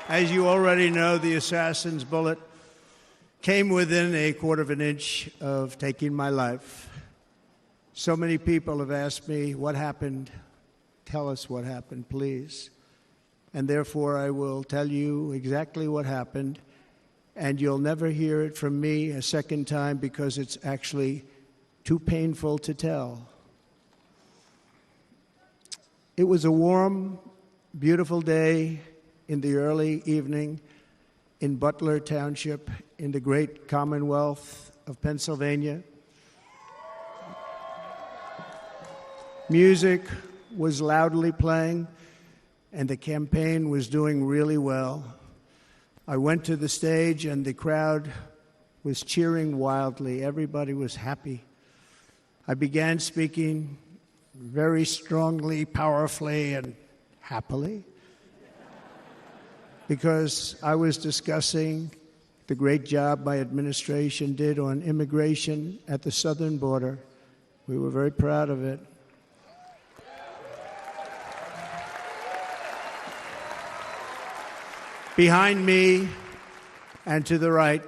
As you already know, the assassin's bullet came within a quarter of an inch of taking my life. So many people have asked me, what happened? Tell us what happened, please. And therefore, I will tell you exactly what happened, and you'll never hear it from me a second time because it's actually too painful to tell. It was a warm, beautiful day in the early evening in Butler Township in the great Commonwealth of Pennsylvania. Music was loudly playing, and the campaign was doing really well. I went to the stage, and the crowd was cheering wildly. Everybody was happy. I began speaking very strongly, powerfully, and happily because I was discussing the great job my administration did on immigration at the southern border. We were very proud of it. Behind me and to the right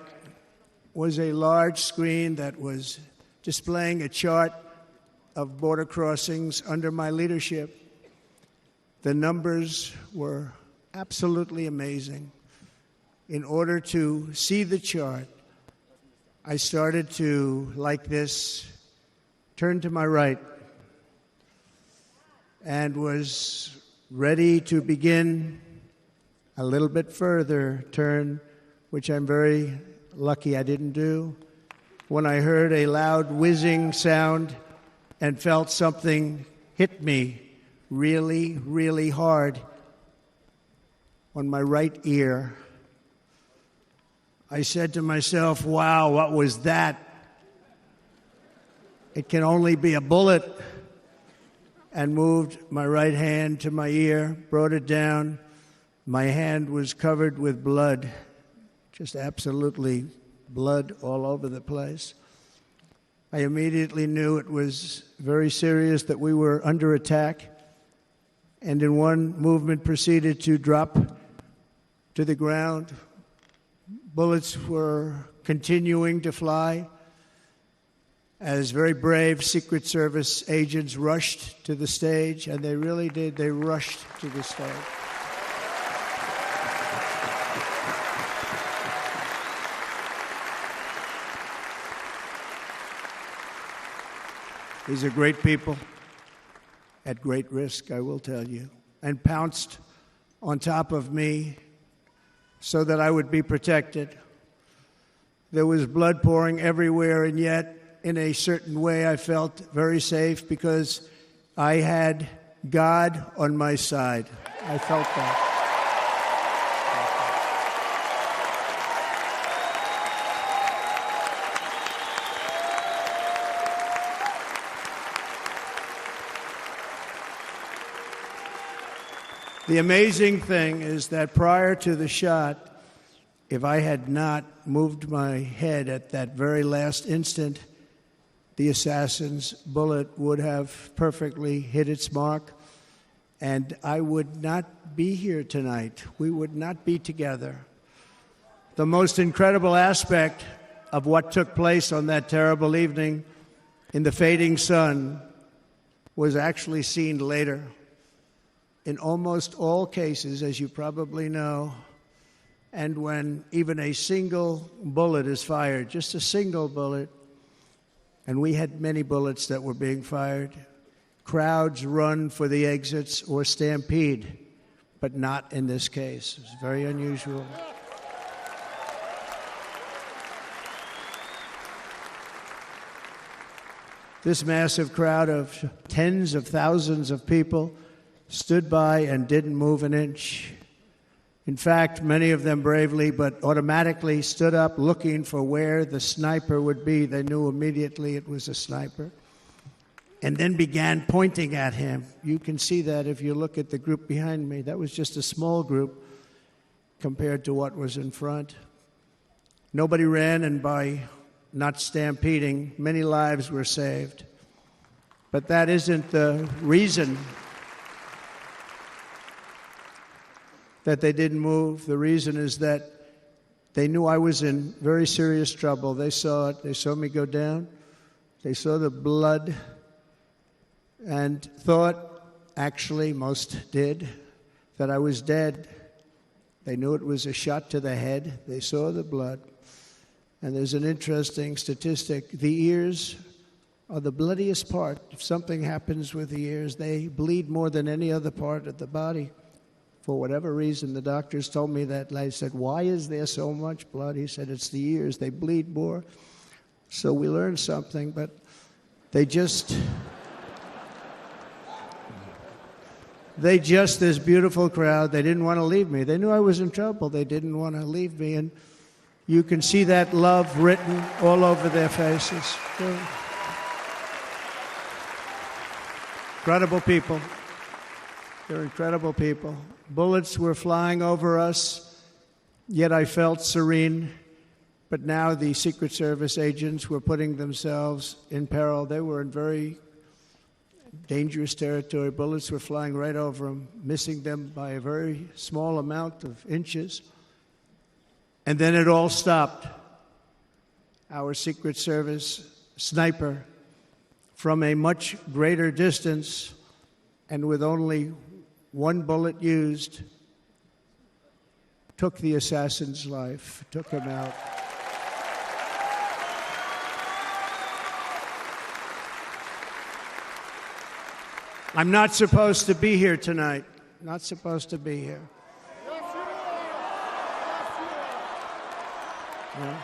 was a large screen that was displaying a chart of border crossings under my leadership. The numbers were absolutely amazing. In order to see the chart, I started to, like this, turn to my right and was ready to begin a little bit further turn, which I'm very lucky I didn't do, when I heard a loud whizzing sound and felt something hit me really, really hard on my right ear. I said to myself, wow, what was that? It can only be a bullet. And moved my right hand to my ear, brought it down. My hand was covered with blood, just absolutely blood all over the place. I immediately knew it was very serious, that we were under attack, and in one movement proceeded to drop to the ground. Bullets were continuing to fly as very brave Secret Service agents rushed to the stage, and they really did. They rushed to the stage. These are great people at great risk, I will tell you, and pounced on top of me so that I would be protected. There was blood pouring everywhere, and yet, in a certain way, I felt very safe because I had God on my side. I felt that. The amazing thing is that prior to the shot, if I had not moved my head at that very last instant, the assassin's bullet would have perfectly hit its mark, and I would not be here tonight. We would not be together. The most incredible aspect of what took place on that terrible evening in the fading sun was actually seen later. In almost all cases, as you probably know, and when even a single bullet is fired, just a single bullet, and we had many bullets that were being fired, crowds run for the exits or stampede, but not in this case. It's very unusual. This massive crowd of tens of thousands of people stood by and didn't move an inch. In fact, many of them bravely but automatically stood up looking for where the sniper would be. They knew immediately it was a sniper. And then began pointing at him. You can see that if you look at the group behind me. That was just a small group compared to what was in front. Nobody ran, and by not stampeding, many lives were saved. But that isn't the reason. that they didn't move. The reason is that they knew I was in very serious trouble. They saw it. They saw me go down. They saw the blood and thought, actually, most did, that I was dead. They knew it was a shot to the head. They saw the blood. And there's an interesting statistic. The ears are the bloodiest part. If something happens with the ears, they bleed more than any other part of the body. For whatever reason, the doctors told me that. And I said, why is there so much blood? He said, it's the ears. They bleed more. So we learned something, but this beautiful crowd, they didn't want to leave me. They knew I was in trouble. They didn't want to leave me. And you can see that love written all over their faces. Incredible people. They're incredible people. Bullets were flying over us, yet I felt serene. But now the Secret Service agents were putting themselves in peril. They were in very dangerous territory. Bullets were flying right over them, missing them by a very small amount of inches. And then it all stopped. Our Secret Service sniper, from a much greater distance and with only one bullet used, took the assassin's life, took him out. I'm not supposed to be here tonight. Not supposed to be here. Yeah.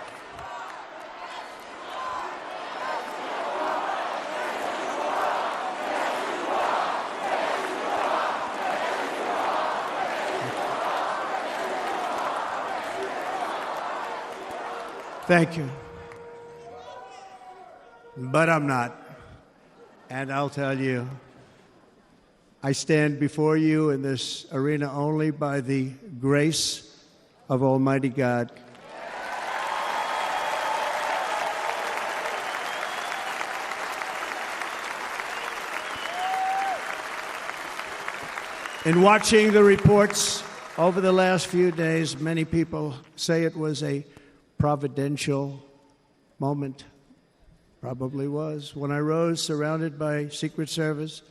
Thank you. But I'm not. And I'll tell you, I stand before you in this arena only by the grace of Almighty God. In watching the reports over the last few days, many people say it was a providential moment. Probably was. When I rose surrounded by Secret Service,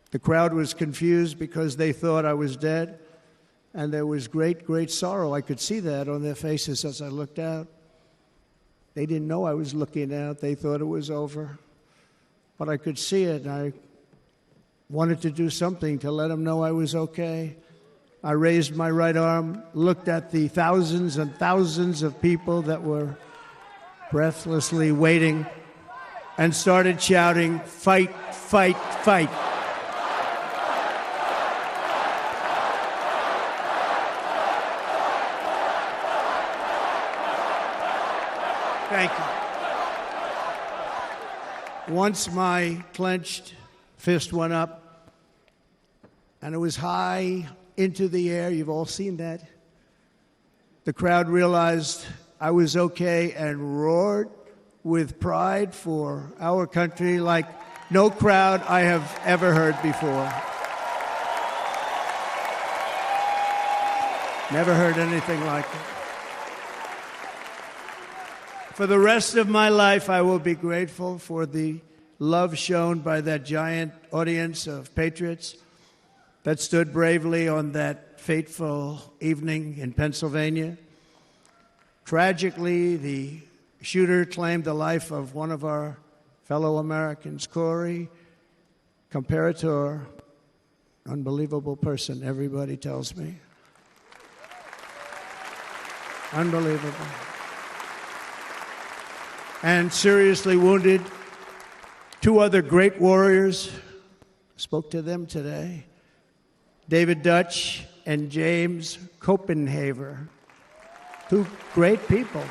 the crowd was confused because they thought I was dead, and there was great, great sorrow. I could see that on their faces as I looked out. They didn't know I was looking out. They thought it was over. But I could see it, and I wanted to do something to let them know I was okay. I raised my right arm, looked at the thousands and thousands of people that were breathlessly waiting, and started shouting, "Fight, fight, fight." Thank you. Once my clenched fist went up, and it was high into the air. You've all seen that. The crowd realized I was okay and roared with pride for our country like no crowd I have ever heard before. Never heard anything like it. For the rest of my life, I will be grateful for the love shown by that giant audience of patriots that stood bravely on that fateful evening in Pennsylvania. Tragically, the shooter claimed the life of one of our fellow Americans, Corey Comparator. Unbelievable person, everybody tells me. Unbelievable. And seriously wounded, two other great warriors. Spoke to them today. David Dutch and James Copenhaver. Two great people.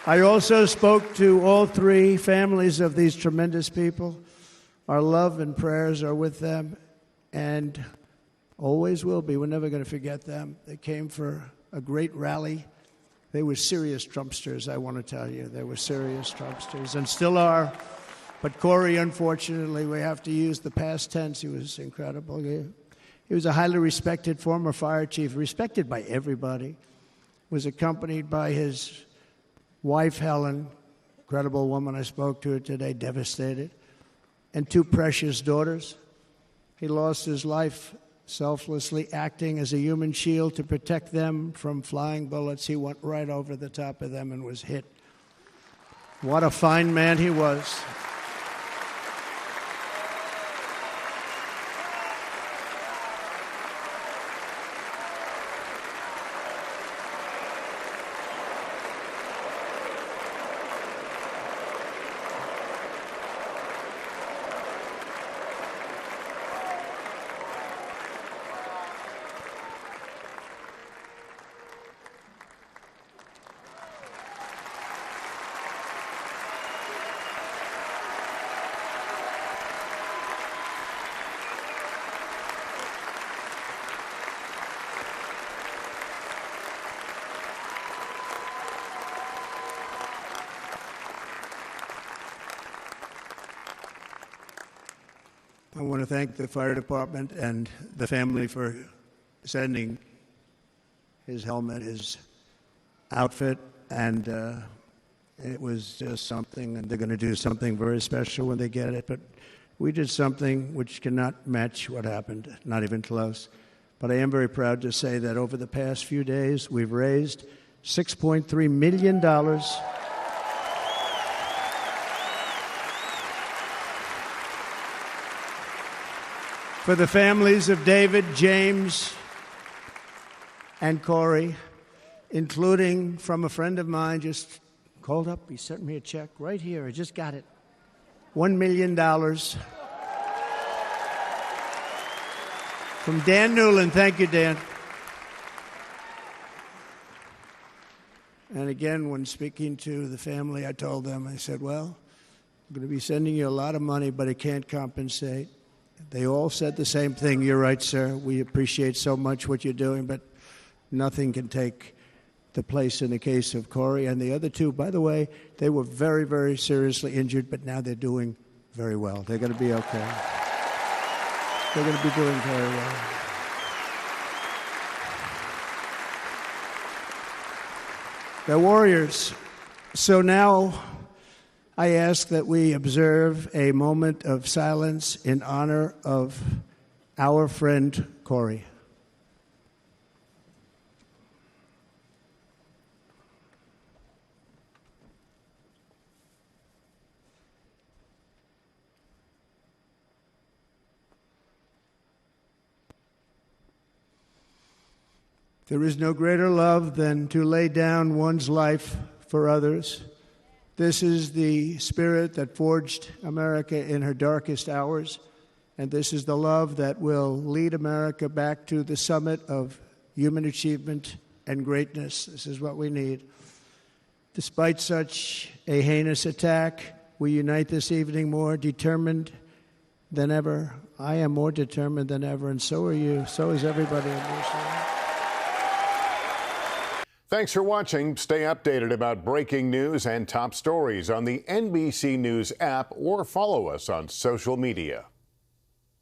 I also spoke to all three families of these tremendous people. Our love and prayers are with them, and always will be. We're never going to forget them. They came for a great rally. They were serious Trumpsters, I want to tell you. They were serious Trumpsters, and still are. But Corey, unfortunately, we have to use the past tense. He was incredible. He was a highly respected former fire chief, respected by everybody. Was accompanied by his wife, Helen, incredible woman. I spoke to her today, devastated, and two precious daughters. He lost his life selflessly acting as a human shield to protect them from flying bullets. He went right over the top of them and was hit. What a fine man he was. I want to thank the fire department and the family for sending his helmet, his outfit, and it was just something, and they're going to do something very special when they get it. But we did something which cannot match what happened, not even close. But I am very proud to say that over the past few days, we've raised $6.3 million for the families of David, James, and Corey, including from a friend of mine just called up. He sent me a check right here. I just got it. $1 million from Dan Newland. Thank you, Dan. And again, when speaking to the family, I told them, I said, well, I'm going to be sending you a lot of money, but it can't compensate. They all said the same thing. You're right, sir. We appreciate so much what you're doing, but nothing can take the place in the case of Corey. And the other two, by the way, they were very, very seriously injured, but now they're doing very well. They're going to be okay. They're going to be doing very well. They're warriors. So now I ask that we observe a moment of silence in honor of our friend Corey. There is no greater love than to lay down one's life for others. This is the spirit that forged America in her darkest hours, and this is the love that will lead America back to the summit of human achievement and greatness. This is what we need. Despite such a heinous attack, we unite this evening more determined than ever. I am more determined than ever, and so are you. So is everybody in this room. Thanks for watching. Stay updated about breaking news and top stories on the NBC News app or follow us on social media.